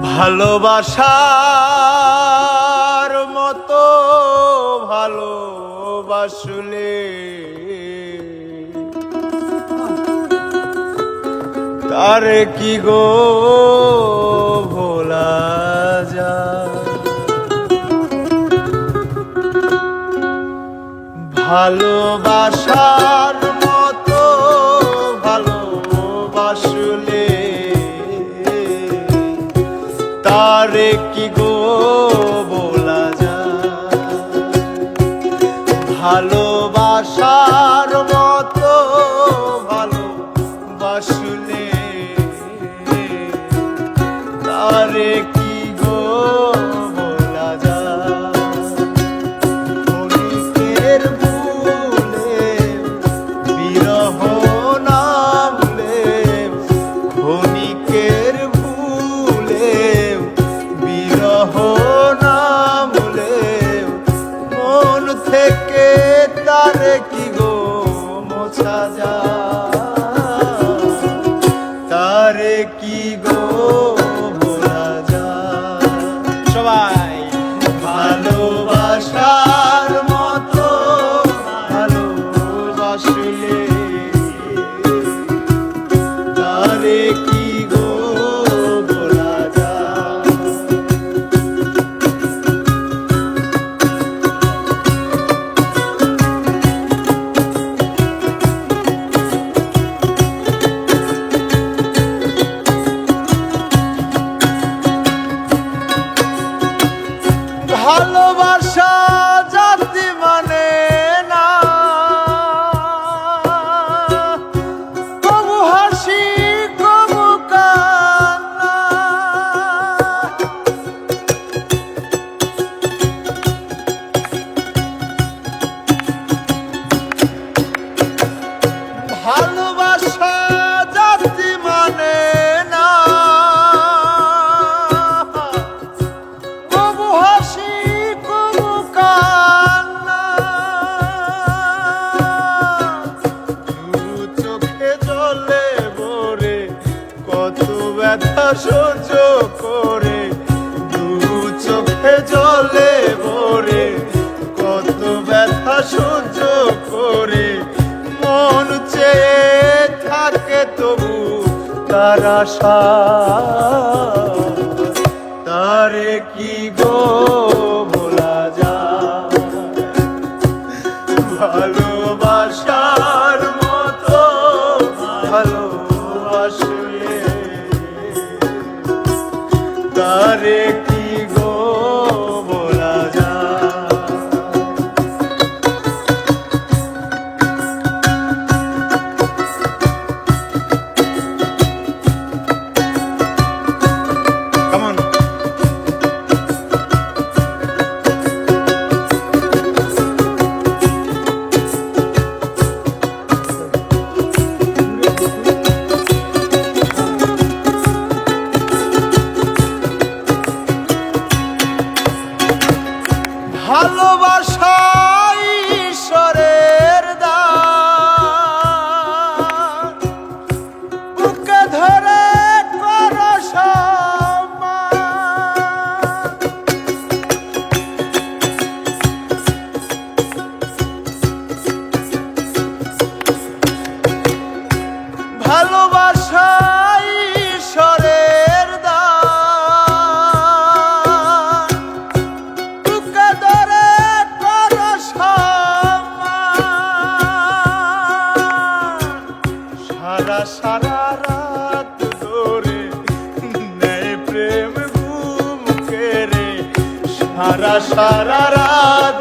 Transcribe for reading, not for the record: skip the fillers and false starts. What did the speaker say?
ভালোবাসার মতো ভালোবাসলে তারে কি গো ভোলা যায়। ভালোবাসার মতো ভালোবাসলে তারে কি গো বলা যায়। ভালোবাসার মতো ভালোবাসলে তারে কি গো বলা যায়। ক্ষণিকের ভুলে বিরহ নামলে, ক্ষণিকের ভুলে বিরহ নামলে মন থেকে তারে কি গো মোছা যায়। তারে কি গো বলা যায়। সবাই ভালোবাসার মতো ভালোবাসলে তারে কি গো বলা যায়। ভালোবাসা জাতি মানে না, কবু হাসি কবু কান্না। ভালোবাসা জাতি মানে না, কবু হাসি কবু কান্না। দু চোখে জলে ভরে কত ব্যথা সহ্য করে, দু চোখে জলে ভরে কত ব্যথা সহ্য করে মন চেয়ে থাকে তবু তার আশা। তারে কি গো বলা যায়। ভালোবাসার মতো ভালোবাসলে তারে কি গো বলা যায়। Come on. ভালোবাসা ঈশ্বরের দান, বুকে ধরে করো সম্মান। ভালোবাসা ঈশ্বরের দান, বুকে ধরে করো সম্মান। সারা সারা রাত ধরে নেয় প্রেম ঘুম কেড়ে, সারা সারা রাত